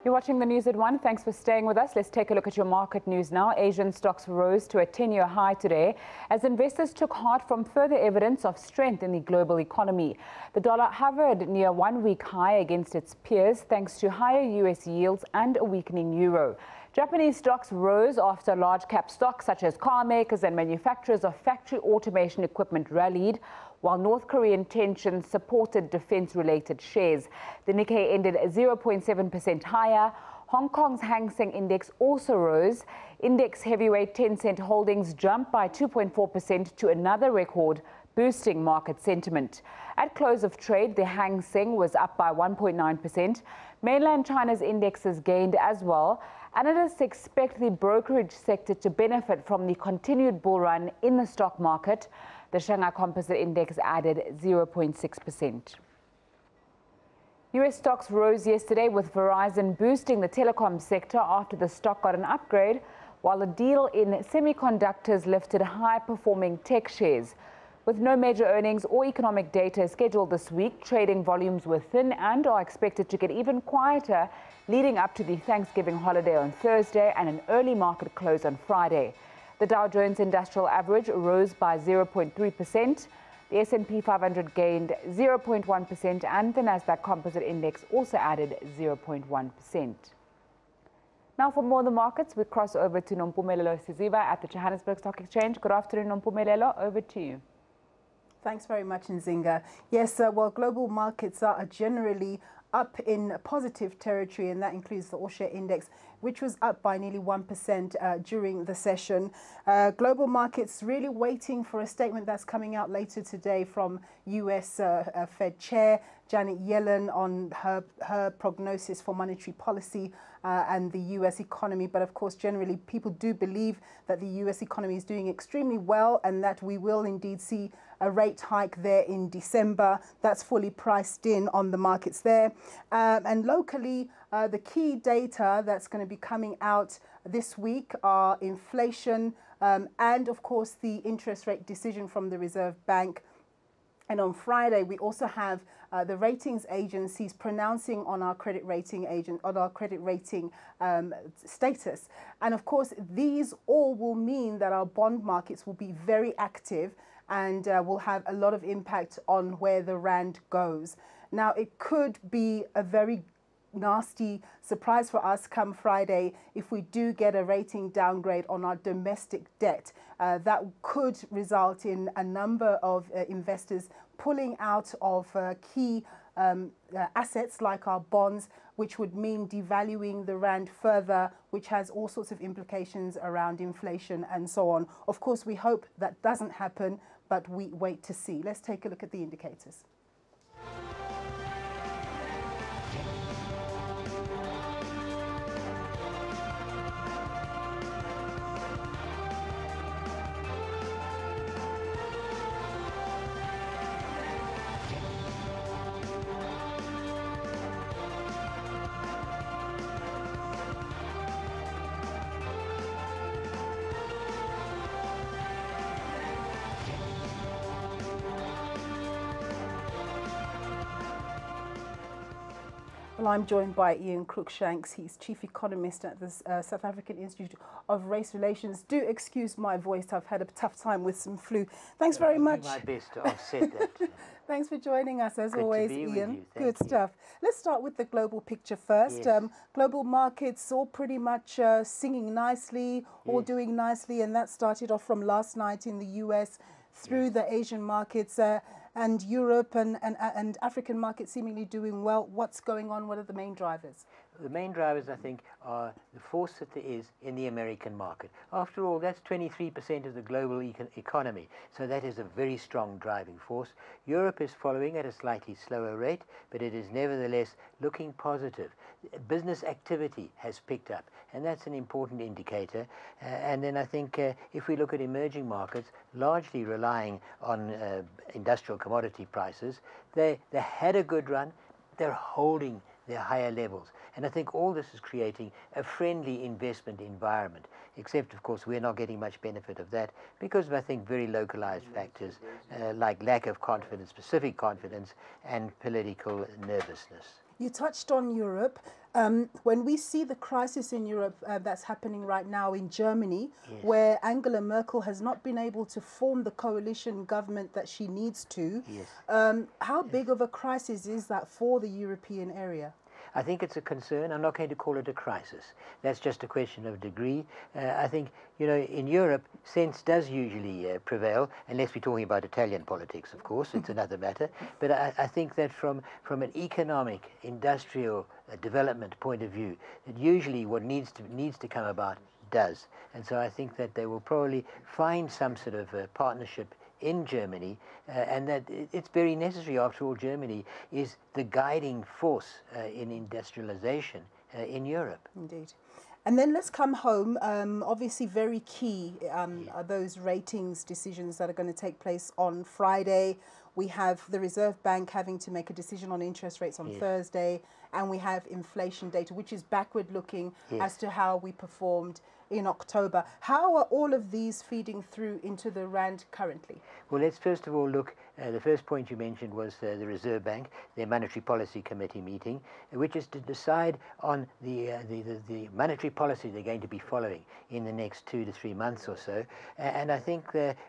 You're watching the news at 1. Thanks for staying with us. Let's take a look at your market news now. Asian stocks rose to a 10-year high today as investors took heart from further evidence of strength in the global economy. The dollar hovered near one-week high against its peers thanks to higher U.S. yields and a weakening euro. Japanese stocks rose after large-cap stocks such as car makers and manufacturers of factory automation equipment rallied, while North Korean tensions supported defense-related shares. The Nikkei ended 0.7% higher. Hong Kong's Hang Seng Index also rose. Index heavyweight Tencent Holdings jumped by 2.4% to another record, boosting market sentiment. At close of trade, the Hang Seng was up by 1.9%. Mainland China's indexes gained as well. Analysts expect the brokerage sector to benefit from the continued bull run in the stock market. The Shanghai Composite Index added 0.6%. U.S. stocks rose yesterday with Verizon boosting the telecom sector after the stock got an upgrade, while a deal in semiconductors lifted high-performing tech shares. With no major earnings or economic data scheduled this week, trading volumes were thin and are expected to get even quieter leading up to the Thanksgiving holiday on Thursday and an early market close on Friday. The Dow Jones Industrial Average rose by 0.3%. The S&P 500 gained 0.1% and the Nasdaq Composite Index also added 0.1%. Now for more of the markets, we cross over to Nompumelelo Siziba at the Johannesburg Stock Exchange. Good afternoon, Nompumelelo. Over to you. Thanks very much, Nzinga. Yes, well, global markets are generally up in positive territory, and that includes the all-share index, which was up by nearly 1% during the session. Global markets really waiting for a statement that's coming out later today from U.S. Fed Chair Janet Yellen on her prognosis for monetary policy and the U.S. economy. But of course, generally, people do believe that the U.S. economy is doing extremely well and that we will indeed see a rate hike there in December. That's fully priced in on the markets there. And locally, the key data that's going to be coming out this week are inflation and, of course, the interest rate decision from the Reserve Bank. And on Friday, we also have the ratings agencies pronouncing on our credit rating status. And of course, these all will mean that our bond markets will be very active and will have a lot of impact on where the rand goes. Now, it could be a very nasty surprise for us come Friday if we do get a rating downgrade on our domestic debt. That could result in a number of investors pulling out of key assets like our bonds, which would mean devaluing the rand further, which has all sorts of implications around inflation and so on. Of course, we hope that doesn't happen, but we wait to see. Let's take a look at the indicators. Well, I'm joined by Ian Cruikshanks. He's Chief Economist at the South African Institute of Race Relations. Do excuse my voice. I've had a tough time with some flu. Thanks very much. I'll do my best to offset that. Thanks for joining us, as Good always, to be Ian. with you. Good Thank you. stuff. Let's start with the global picture first. Yes. Global markets all pretty much singing nicely, all doing nicely, and that started off from last night in the US through the Asian markets. And Europe and African markets seemingly doing well. What's going on? What are the main drivers? The main drivers, I think, are the force that there is in the American market. After all, that's 23% of the global economy, so that is a very strong driving force. Europe is following at a slightly slower rate, but it is nevertheless looking positive. Business activity has picked up, and that's an important indicator. And then I think if we look at emerging markets, largely relying on industrial commodity prices, they had a good run. They're holding their higher levels. And I think all this is creating a friendly investment environment, except, of course, we're not getting much benefit of that because of, I think, very localized factors like lack of confidence, specific confidence, and political nervousness. You touched on Europe. When we see the crisis in Europe that's happening right now in Germany, Yes. where Angela Merkel has not been able to form the coalition government that she needs to, Yes. how big of a crisis is that for the European area? I think it's a concern. I'm not going to call it a crisis. That's just a question of degree. I think, in Europe, sense does usually prevail, unless we're talking about Italian politics, of course. It's another matter. But I think that from an economic, industrial development point of view, that usually what needs to come about does. And so I think that they will probably find some sort of partnership in Germany, and that it's very necessary. After all, Germany is the guiding force in industrialization in Europe. Indeed. And then let's come home. Obviously, very key are those ratings decisions that are going to take place on Friday. We have the Reserve Bank having to make a decision on interest rates on Thursday, and we have inflation data, which is backward looking as to how we performed in October. How are all of these feeding through into the rand currently? Well, let's first of all look, the first point you mentioned was the Reserve Bank, their Monetary Policy Committee meeting, which is to decide on the monetary policy they're going to be following in the next 2 to 3 months or so. And I think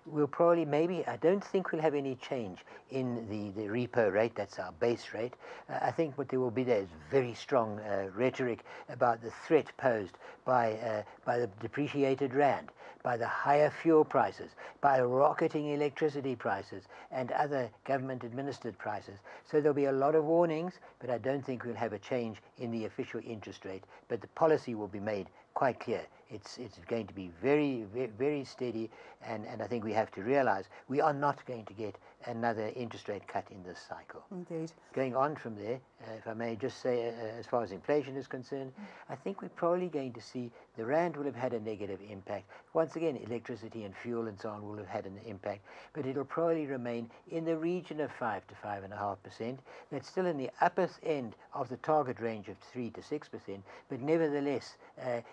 we'll probably, I don't think we'll have any change in the repo rate. That's our base rate. I think what there will be there is very strong rhetoric about the threat posed by the depreciated rand, by the higher fuel prices, by rocketing electricity prices and other government-administered prices. So there'll be a lot of warnings, but I don't think we'll have a change in the official interest rate. But the policy will be made quite clear. It's going to be very, very, very steady, and I think we have to realize we are not going to get another interest rate cut in this cycle. Indeed. Going on from there, if I may just say, as far as inflation is concerned, I think we're probably going to see the rand will have had a negative impact. Once again, electricity and fuel and so on will have had an impact, but it'll probably remain in the region of 5 to 5.5%. That's still in the upper end of the target range of 3 to 6%, but nevertheless,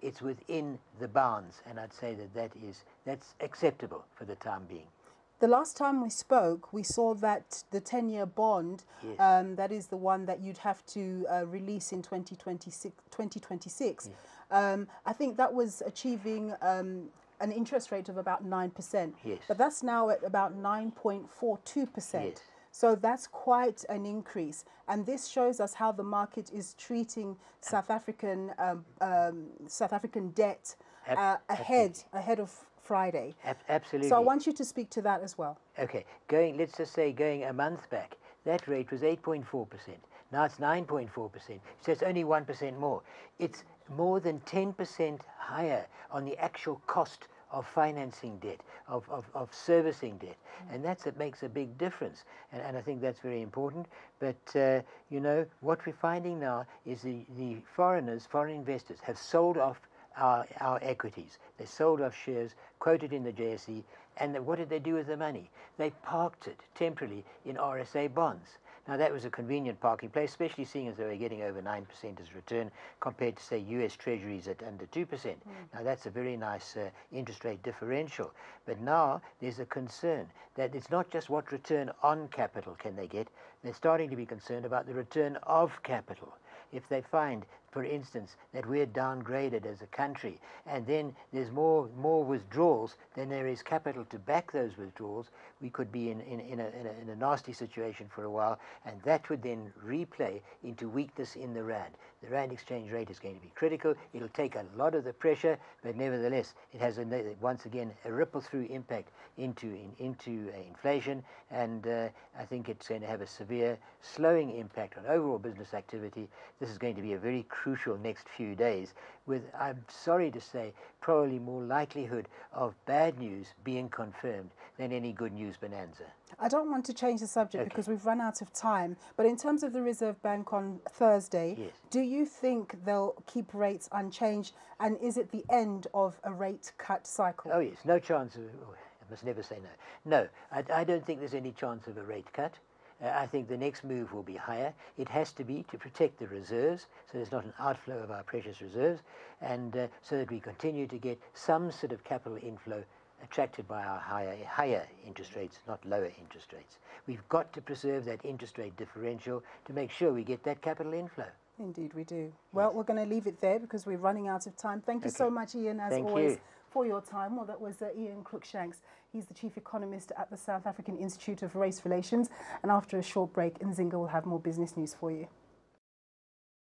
it's within the bounds, and I'd say that's acceptable for the time being. The last time we spoke, we saw that the 10-year bond, that is the one that you'd have to release in 2026. I think that was achieving an interest rate of about 9%. Yes. But that's now at about 9.42%. Yes. So that's quite an increase. And this shows us how the market is treating South African debt ahead of Friday. Absolutely. So I want you to speak to that as well. Okay, let's just say going a month back, that rate was 8.4%. Now it's 9.4%. So it's only 1% more. It's more than 10% higher on the actual cost of financing debt, of servicing debt. And it makes a big difference. And I think that's very important. But, what we're finding now is the foreign investors have sold off our equities. They sold off shares quoted in the JSE, and what did they do with the money? They parked it temporarily in RSA bonds. Now that was a convenient parking place, especially seeing as they were getting over 9% as return compared to, say, US Treasuries at under 2%. Now that's a very nice interest rate differential. But now there's a concern that it's not just what return on capital can they get, they're starting to be concerned about the return of capital. If they find, for instance, that we're downgraded as a country, and then there's more withdrawals than there is capital to back those withdrawals, we could be in a nasty situation for a while, and that would then replay into weakness in the rand. The rand exchange rate is going to be critical. It'll take a lot of the pressure, but nevertheless, it has once again a ripple-through impact into inflation, and I think it's going to have a severe slowing impact on overall business activity. This is going to be a very crucial next few days with, I'm sorry to say, probably more likelihood of bad news being confirmed than any good news bonanza. I don't want to change the subject because we've run out of time, but in terms of the Reserve Bank on Thursday, do you think they'll keep rates unchanged, and is it the end of a rate cut cycle? Oh yes, no chance of, I must never say no. No, I don't think there's any chance of a rate cut. I think the next move will be higher. It has to be to protect the reserves, so there's not an outflow of our precious reserves, and so that we continue to get some sort of capital inflow attracted by our higher interest rates, not lower interest rates. We've got to preserve that interest rate differential to make sure we get that capital inflow. Indeed, we do. Well, we're going to leave it there because we're running out of time. Thank you so much, Ian, as always, for your time. Well, that was Ian Cruikshanks. He's the Chief Economist at the South African Institute of Race Relations. And after a short break, Nzinga will have more business news for you.